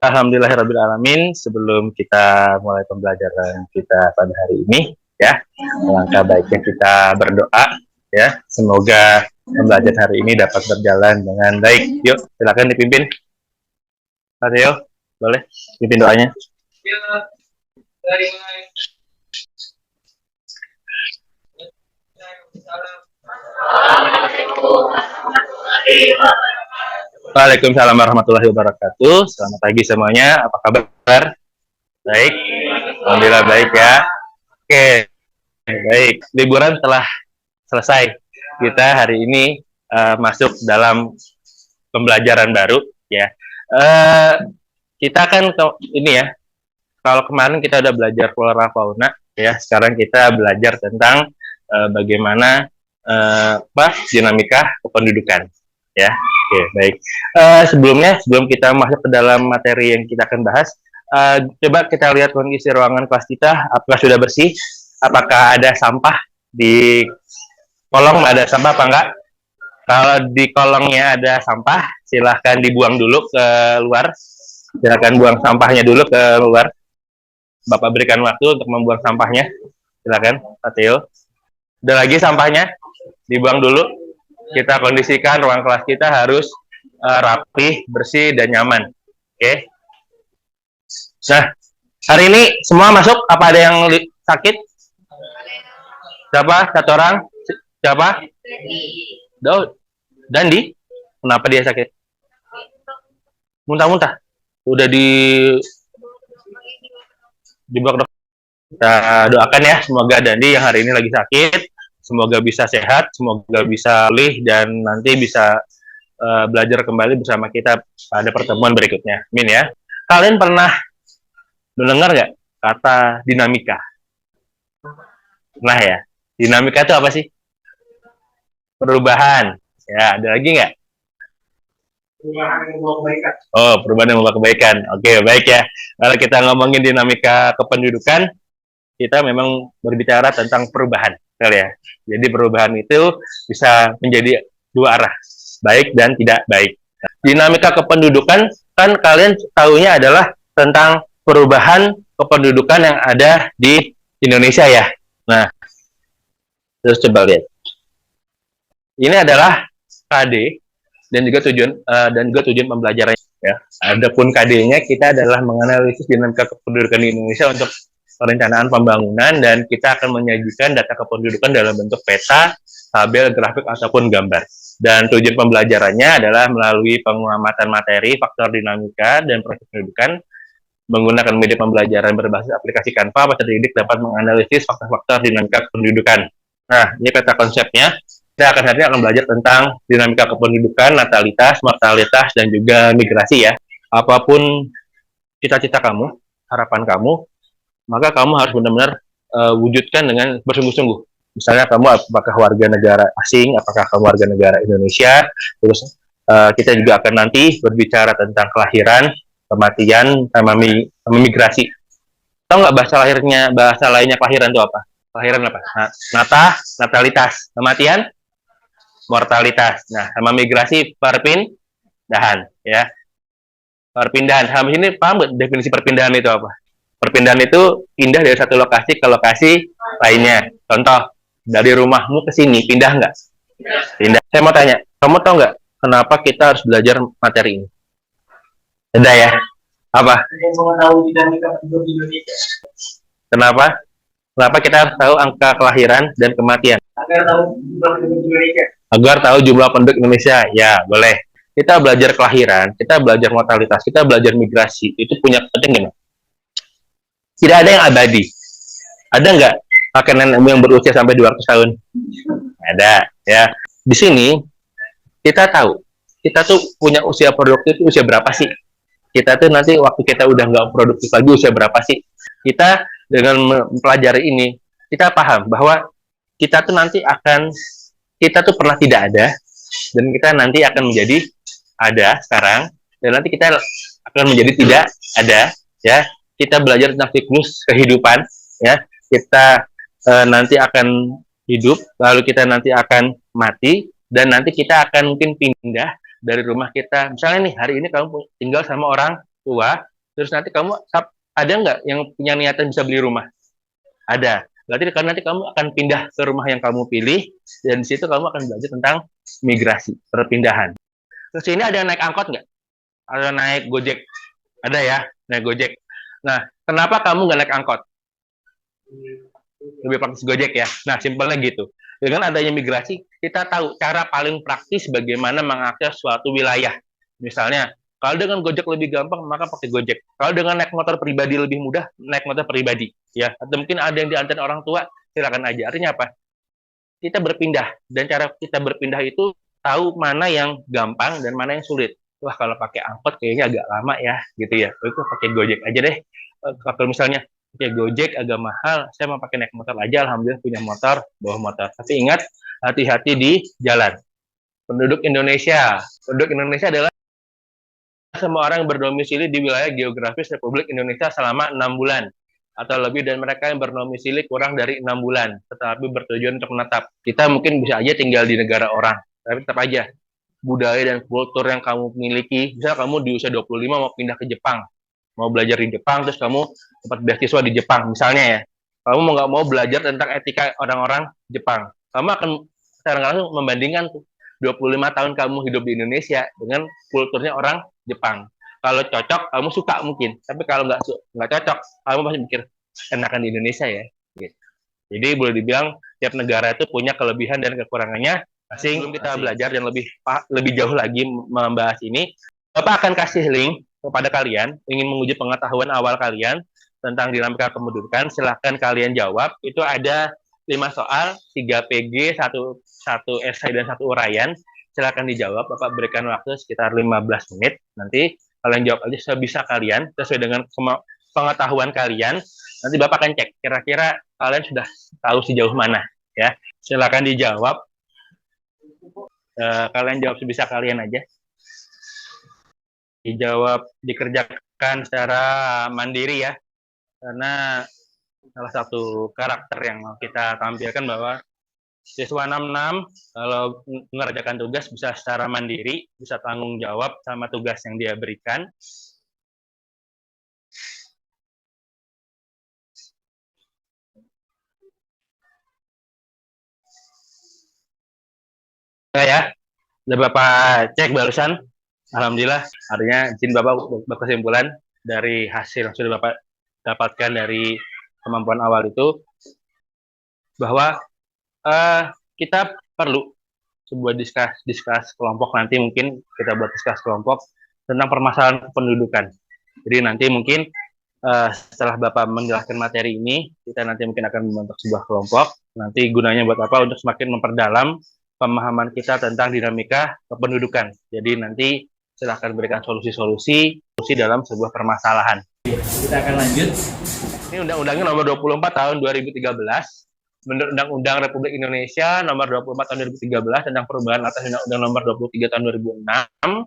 Alhamdulillahirrabbilalamin. Sebelum kita mulai pembelajaran kita pada hari ini, ya, alangkah baiknya kita berdoa, ya. Semoga pembelajaran hari ini dapat berjalan dengan baik. Yuk, silakan dipimpin. Pak Theo, boleh pimpin doanya. Waalaikumsalam warahmatullahi wabarakatuh. Selamat pagi semuanya. Apa kabar? Baik. Alhamdulillah baik ya. Oke, baik. Liburan telah selesai. Kita hari ini masuk dalam pembelajaran baru ya. Kita kan ini ya. Kalau kemarin kita udah belajar flora fauna ya. Sekarang kita belajar tentang bagaimana dinamika kependudukan ya. Oke, baik. Sebelum kita masuk ke dalam materi yang kita akan bahas, coba kita lihat kondisi ruangan kelas kita. Apakah sudah bersih? Apakah ada sampah di kolong? Ada sampah apa enggak? Kalau di kolongnya ada sampah, silahkan dibuang dulu ke luar. Silahkan buang sampahnya dulu ke luar. Bapak berikan waktu untuk membuang sampahnya. Silahkan, Pak Theo. Ada lagi sampahnya? Dibuang dulu. Kita kondisikan ruang kelas kita harus rapi, bersih, dan nyaman. Oke. Nah, hari ini semua masuk? Apa ada yang sakit? Siapa? Satu orang? Siapa? Dandi? Kenapa dia sakit? Muntah-muntah? Udah dibawa dokter. Kita doakan ya, semoga Dandi yang hari ini lagi sakit, semoga bisa sehat, semoga bisa pulih, dan nanti bisa belajar kembali bersama kita pada pertemuan berikutnya. Amin ya. Kalian pernah mendengar nggak kata dinamika? Nah ya, dinamika itu apa sih? Perubahan. Ya, ada lagi nggak? Perubahan yang membawa kebaikan. Oh, perubahan yang membawa kebaikan. Oke, baik ya. Kalau kita ngomongin dinamika kependudukan, kita memang berbicara tentang perubahan, ya. Jadi perubahan itu bisa menjadi dua arah, baik dan tidak baik. Dinamika kependudukan kan kalian tahunya adalah tentang perubahan kependudukan yang ada di Indonesia ya. Nah, terus coba lihat. Ini adalah KD dan juga tujuan pembelajaran ya. Adapun KD-nya kita adalah menganalisis dinamika kependudukan di Indonesia untuk perencanaan pembangunan, dan kita akan menyajikan data kependudukan dalam bentuk peta, tabel, grafik, ataupun gambar. Dan tujuan pembelajarannya adalah melalui pengamatan materi, faktor dinamika, dan proses pendidikan, menggunakan media pembelajaran berbasis aplikasi Canva, peserta didik dapat menganalisis faktor-faktor dinamika kependudukan. Nah, ini kata konsepnya. Kita hari ini akan belajar tentang dinamika kependudukan, natalitas, mortalitas, dan juga migrasi ya. Apapun cita-cita kamu, harapan kamu, maka kamu harus benar-benar wujudkan dengan bersungguh-sungguh. Misalnya kamu apakah warga negara asing, apakah kamu warga negara Indonesia. Terus kita juga akan nanti berbicara tentang kelahiran, kematian, sama migrasi. Tahu nggak bahasa lainnya kelahiran itu apa? Kelahiran apa? Natalitas. Kematian, mortalitas. Nah, sama migrasi, perpindahan ya. Perpindahan. Sama ini paham definisi perpindahan itu apa? Perpindahan itu pindah dari satu lokasi ke lokasi lainnya. Contoh, dari rumahmu ke sini, pindah nggak? Pindah. Saya mau tanya, kamu tahu nggak kenapa kita harus belajar materi ini? Ada ya? Apa? Kenapa? Kenapa kita harus tahu angka kelahiran dan kematian? Agar tahu jumlah penduduk Indonesia. Ya, boleh. Kita belajar kelahiran, kita belajar mortalitas, kita belajar migrasi. Itu punya penting nggak? Tidak ada yang abadi. Ada nggak kakek nenekmu yang berusia sampai 200 tahun? Ada, ya. Di sini, kita tahu, kita tuh punya usia produktif usia berapa sih? Kita tuh nanti waktu kita udah nggak produktif lagi usia berapa sih? Kita dengan mempelajari ini, kita paham bahwa kita tuh nanti kita tuh pernah tidak ada, dan kita nanti akan menjadi ada sekarang, dan nanti kita akan menjadi tidak ada, ya. Kita belajar tentang siklus kehidupan, ya. Kita nanti akan hidup, lalu kita nanti akan mati, dan nanti kita akan mungkin pindah dari rumah kita. Misalnya nih, hari ini kamu tinggal sama orang tua, Terus nanti kamu ada nggak yang punya niatan bisa beli rumah? Ada. Berarti karena nanti kamu akan pindah ke rumah yang kamu pilih, dan di situ kamu akan belajar tentang migrasi, perpindahan. Terus ini ada yang naik angkot nggak? Ada naik Gojek? Ada ya, naik Gojek. Nah, kenapa kamu nggak naik angkot? Lebih praktis Gojek ya. Nah, simpelnya gitu. Dengan adanya migrasi, kita tahu cara paling praktis bagaimana mengakses suatu wilayah. Misalnya, kalau dengan Gojek lebih gampang, maka pakai Gojek. Kalau dengan naik motor pribadi lebih mudah, naik motor pribadi. Ya, atau mungkin ada yang diantar orang tua, silakan aja. Artinya apa? Kita berpindah. Dan cara kita berpindah itu tahu mana yang gampang dan mana yang sulit. Wah, kalau pakai angkot kayaknya agak lama ya, gitu ya. Itu pakai Gojek aja deh. Kalau misalnya pakai Gojek agak mahal, saya mau pakai naik motor aja, alhamdulillah punya motor, bawa motor. Tapi ingat, hati-hati di jalan. Penduduk Indonesia adalah semua orang yang berdomisili di wilayah geografis Republik Indonesia selama 6 bulan atau lebih, dan mereka yang berdomisili kurang dari 6 bulan tetapi bertujuan untuk menetap. Kita mungkin bisa aja tinggal di negara orang, tapi tetap aja budaya dan kultur yang kamu miliki. Misal kamu di usia 25 mau pindah ke Jepang, mau belajar di Jepang, terus kamu dapat beasiswa di Jepang misalnya ya, kamu mau nggak mau belajar tentang etika orang-orang Jepang, kamu akan secara langsung membandingkan tuh 25 tahun kamu hidup di Indonesia dengan kulturnya orang Jepang. Kalau cocok, kamu suka mungkin, tapi kalau nggak cocok, kamu pasti mikir enakan di Indonesia ya. Gitu. Jadi boleh dibilang tiap negara itu punya kelebihan dan kekurangannya masing. Sebelum kita belajar dan lebih jauh lagi membahas ini, Bapak akan kasih link kepada kalian, ingin menguji pengetahuan awal kalian tentang dinamika kependudukan. Silahkan kalian jawab. Itu ada 5 soal, 3 PG, 1 esai dan 1 uraian. Silahkan dijawab. Bapak berikan waktu sekitar 15 menit. Nanti kalian jawab aja sebisa kalian sesuai dengan pengetahuan kalian. Nanti Bapak akan cek kira-kira kalian sudah tahu sejauh mana ya. Silakan dijawab. Kalian jawab sebisa kalian aja. Dijawab, dikerjakan secara mandiri ya. Karena salah satu karakter yang kita tampilkan bahwa siswa 66 kalau mengerjakan tugas bisa secara mandiri, bisa tanggung jawab sama tugas yang dia berikan. Ya, udah Bapak cek barusan. Alhamdulillah, artinya izin Bapak berkesimpulan dari hasil yang sudah Bapak dapatkan dari kemampuan awal itu, bahwa kita perlu sebuah diskus kelompok. Nanti mungkin kita buat diskus kelompok tentang permasalahan kependudukan. Jadi nanti mungkin setelah Bapak menjelaskan materi ini, kita nanti mungkin akan membentuk sebuah kelompok. Nanti gunanya buat apa? Untuk semakin memperdalam pemahaman kita tentang dinamika kependudukan. Jadi nanti silahkan berikan solusi-solusi dalam sebuah permasalahan. Kita akan lanjut. Ini Undang-Undangnya nomor 24 tahun 2013. Menurut Undang-Undang Republik Indonesia nomor 24 tahun 2013 tentang perubahan atas Undang-Undang nomor 23 tahun 2006.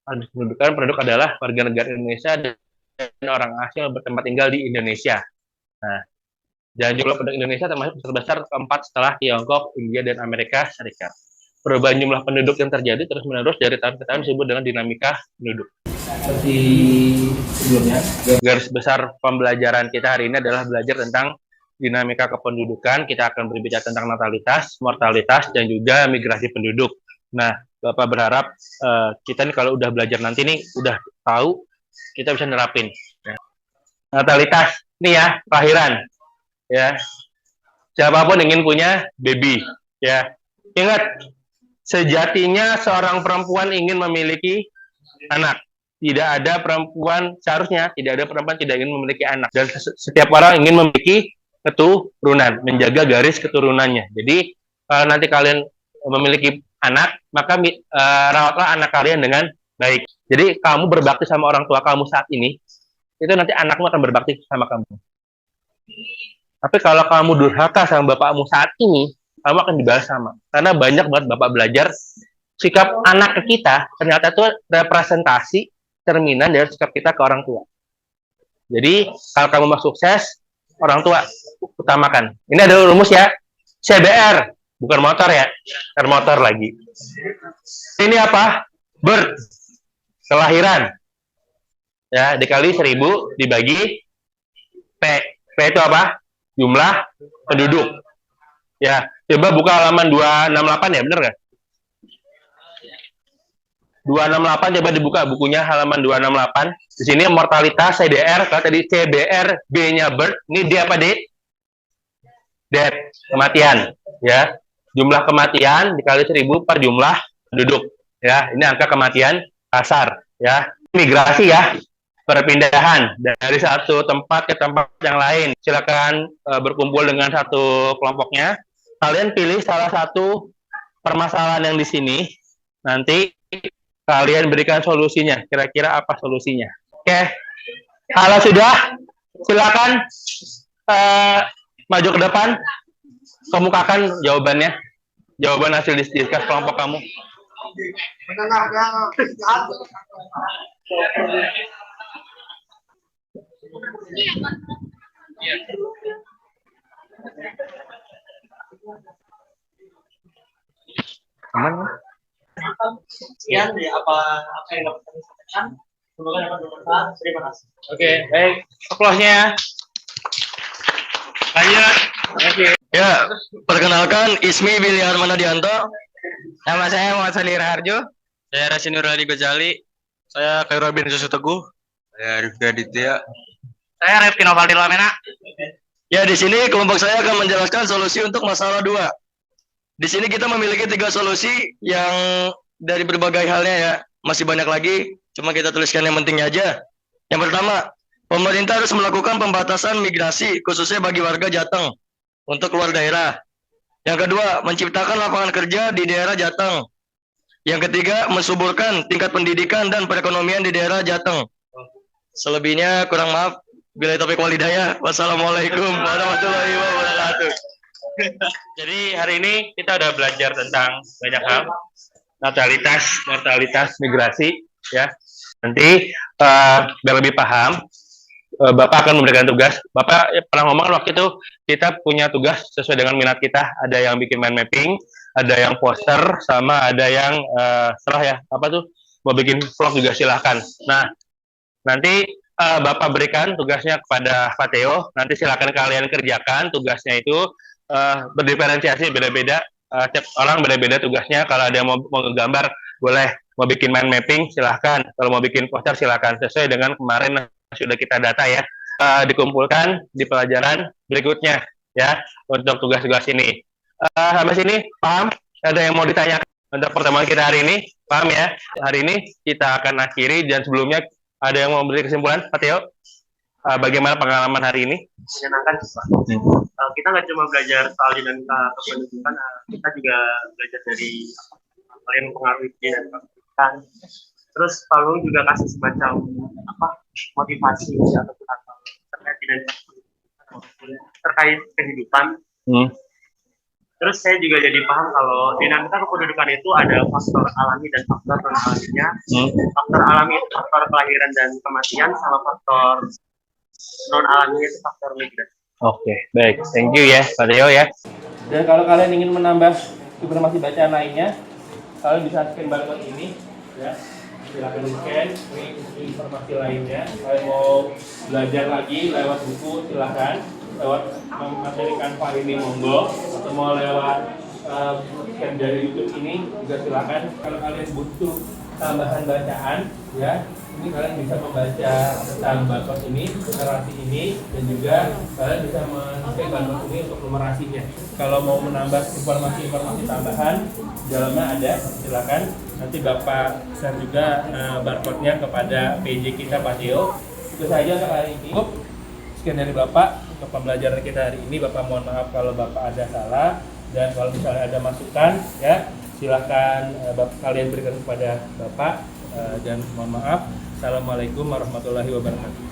Kependudukan penduduk adalah warga negara Indonesia dan orang asing yang bertempat tinggal di Indonesia. Nah, dan jumlah penduduk Indonesia termasuk terbesar keempat setelah Tiongkok, India, dan Amerika Serikat. Perubahan jumlah penduduk yang terjadi terus-menerus dari tahun ke tahun disebut dengan dinamika penduduk. Seperti sebelumnya, garis besar pembelajaran kita hari ini adalah belajar tentang dinamika kependudukan. Kita akan berbicara tentang natalitas, mortalitas, dan juga migrasi penduduk. Nah, Bapak berharap kita nih kalau udah belajar nanti nih, udah tahu, kita bisa nerapin. Ya. Natalitas, nih ya, kelahiran. Ya, siapapun ingin punya baby. Ya, ingat, sejatinya seorang perempuan ingin memiliki anak. Tidak ada perempuan, seharusnya tidak ada perempuan tidak ingin memiliki anak. Dan setiap orang ingin memiliki keturunan, menjaga garis keturunannya. Jadi kalau nanti kalian memiliki anak, maka rawatlah anak kalian dengan baik. Jadi kamu berbakti sama orang tua kamu saat ini, itu nanti anakmu akan berbakti sama kamu. Tapi kalau kamu durhaka sama bapakmu saat ini, kamu akan dibalas sama. Karena banyak banget Bapak belajar sikap anak ke kita, ternyata itu representasi cerminan dari sikap kita ke orang tua. Jadi, kalau kamu mau sukses, orang tua utamakan. Ini ada rumus ya, CBR, bukan motor ya, motor lagi. Ini apa? Birth, kelahiran. ya, dikali 1000 dibagi P. P itu apa? Jumlah penduduk. Ya, coba buka halaman 268 ya, bener nggak? 268 coba dibuka bukunya halaman 268. Di sini mortalitas CDR, kalau tadi CBR, B-nya birth, ini D apa D? Death, kematian, ya. Jumlah kematian dikali 1000 per jumlah penduduk, ya. Ini angka kematian kasar, ya. Migrasi ya, perpindahan dari satu tempat ke tempat yang lain. Silakan berkumpul dengan satu kelompoknya. Kalian pilih salah satu permasalahan yang di sini. Nanti kalian berikan solusinya. Kira-kira apa solusinya? Oke. Kalau sudah, silakan maju ke depan. Kemukakan jawabannya. Jawaban hasil diskus kelompok kamu. Aman kan? Sekian ya apa yang dapat kami sampaikan. Semoga dapat bermanfaat. Terima kasih. Oke, baik. Applause-nya. Lanjut. Oke. Ya, perkenalkan Ismi Biliar Manadianto. Nama saya Muhammad Salih Raharjo. Saya Rasinur Ali Gozali. Saya Khairul bin Susu Teguh. Saya Rifki Aditya. Saya Rifki Novaldi Lamena. Ya, di sini kelompok saya akan menjelaskan solusi untuk masalah 2. Di sini kita memiliki 3 solusi yang dari berbagai halnya ya. Masih banyak lagi, cuma kita tuliskan yang pentingnya aja. Yang pertama, pemerintah harus melakukan pembatasan migrasi khususnya bagi warga Jateng untuk keluar daerah. Yang kedua, menciptakan lapangan kerja di daerah Jateng. Yang ketiga, mensuburkan tingkat pendidikan dan perekonomian di daerah Jateng. Selebihnya kurang maaf. Bila taufiq wal hidayah. Wassalamualaikum warahmatullahi wabarakatuh. Jadi hari ini kita udah belajar tentang banyak hal, natalitas, mortalitas, migrasi, ya. Nanti biar lebih paham, Bapak akan memberikan tugas. Bapak pernah ngomong waktu itu kita punya tugas sesuai dengan minat kita. Ada yang bikin mind mapping, ada yang poster, sama ada yang setelah ya apa tuh mau bikin vlog juga silahkan. Nah nanti Bapak berikan tugasnya kepada Pak Theo. Nanti silakan kalian kerjakan tugasnya itu. Berdiferensiasi beda-beda, setiap orang beda-beda tugasnya. Kalau ada yang mau gambar boleh, mau bikin mind mapping silahkan, kalau mau bikin poster silahkan, sesuai dengan kemarin sudah kita data ya, dikumpulkan di pelajaran berikutnya ya untuk tugas-tugas ini. Sampai sini paham? Ada yang mau ditanyakan untuk pertemuan kita hari ini? Paham ya? Hari ini kita akan akhiri, dan sebelumnya ada yang mau beri kesimpulan, Pak Theo? Bagaimana pengalaman hari ini? Menyenangkan sih Pak. Kita nggak cuma belajar soal dinamika kependudukan, kita juga belajar dari hal yang mempengaruhi dinamika pendidikan. Terus Palu juga kasih semacam motivasi ataupun apa terkait dinamika pendidikan, terkait kehidupan. Terus saya juga jadi paham kalau dinamika kependudukan itu ada faktor alami dan faktor non alaminya. Faktor alami itu faktor kelahiran dan kematian, sama faktor non alaminya itu faktor migrasi. Oke, baik. Thank you ya, Pak Theo ya. Dan kalau kalian ingin menambah informasi bacaan lainnya, kalian bisa scan barcode ini, ya. Silakan di-scan, ini informasi lainnya. Kalian mau belajar lagi lewat buku, silakan. Lewat materi Canva ini monggo, atau mau lewat scan dari YouTube ini juga silakan. Kalau kalian butuh tambahan bacaan, ya. Ini kalian bisa membaca tentang barcode ini, numerasi ini, dan juga kalian bisa men-scan barcode ini untuk numerasinya. Kalau mau menambah informasi-informasi tambahan, di dalamnya ada, silakan. Nanti Bapak share juga barcode-nya kepada PJ kita, Pak Theo. Itu saja untuk hari ini. Sekian dari Bapak untuk pembelajaran kita hari ini. Bapak mohon maaf kalau Bapak ada salah, dan kalau misalnya ada masukan, ya silakan kalian berikan kepada Bapak, dan mohon maaf. Assalamualaikum warahmatullahi wabarakatuh.